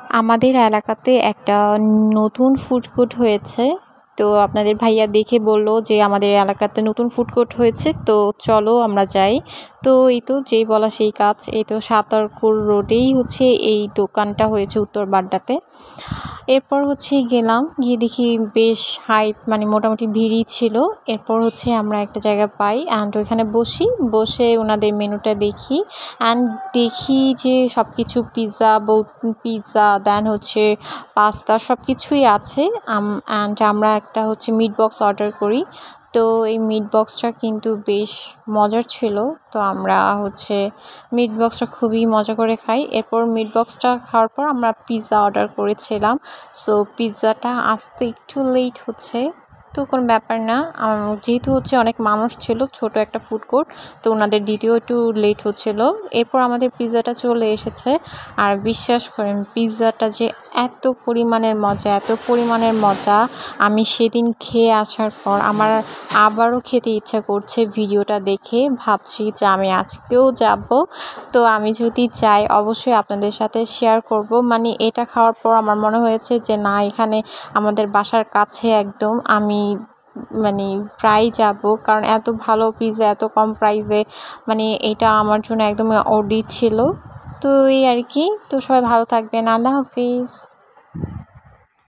আমাদের এলাকাতে একটা নতুন ফুড কোর্ট হয়েছে। তো আপনাদের ভাইয়া দেখে বলল যে আমাদের এলাকাতে নতুন ফুড কোর্ট হয়েছে, তো চলো আমরা যাই। তো এই তো যেই বলা সেই কাজ, এই তো সাতারকুল রোডেই হচ্ছে এই দোকানটা হয়েছে, উত্তর বাড্ডাতে। এরপর হচ্ছে গেলাম, গিয়ে দেখি বেশ হাইপ, মানে মোটামুটি ভিড়ই ছিল। এরপর হচ্ছে আমরা একটা জায়গা পাই অ্যান্ড ওইখানে বসে ওনাদের মেনুটা দেখি অ্যান্ড দেখি যে সব কিছু পিৎজা দেন হচ্ছে পাস্তা সব কিছুই আছে। অ্যান্ড আমরা একটা হচ্ছে মিট বক্স অর্ডার করি। তো এই মিট বক্সটা কিন্তু বেশ মজার ছিল। তো আমরা হচ্ছে মিট বক্সটা খুবই মজা করে খাই। এরপর মিট বক্সটা খাওয়ার পর আমরা পিৎজা অর্ডার করেছিলাম। সো পিৎজাটা আসতে একটু লেট হচ্ছে, তো কোনো ব্যাপার না। যেহেতু হচ্ছে অনেক মানুষ ছিল, ছোট একটা ফুড কোর্ট, তো ওনাদের দ্বিতীয় একটু লেট হচ্ছিল। এরপর আমাদের পিৎজাটা চলে এসেছে। আর বিশ্বাস করেন পিৎজাটা যে এত পরিমাণের মজা, আমি সেদিন খেয়ে আসার পর আমার আবারও খেতে ইচ্ছা করছে। ভিডিওটা দেখে ভাবছি যে আমি আজকেও যাব। তো আমি যদি যাই অবশ্যই আপনাদের সাথে শেয়ার করব। মানে এটা খাওয়ার পর আমার মনে হয়েছে যে না, এখানে আমাদের বাসার কাছে একদম, আমি মানে প্রায় যাব, কারণ এত ভালো পিৎজা এত কম প্রাইসে, মানে এটা আমার জন্য একদম অডিট ছিল। তো এই আর কি। তো সবাই ভালো থাকবেন। আল্লাহ হাফিজ।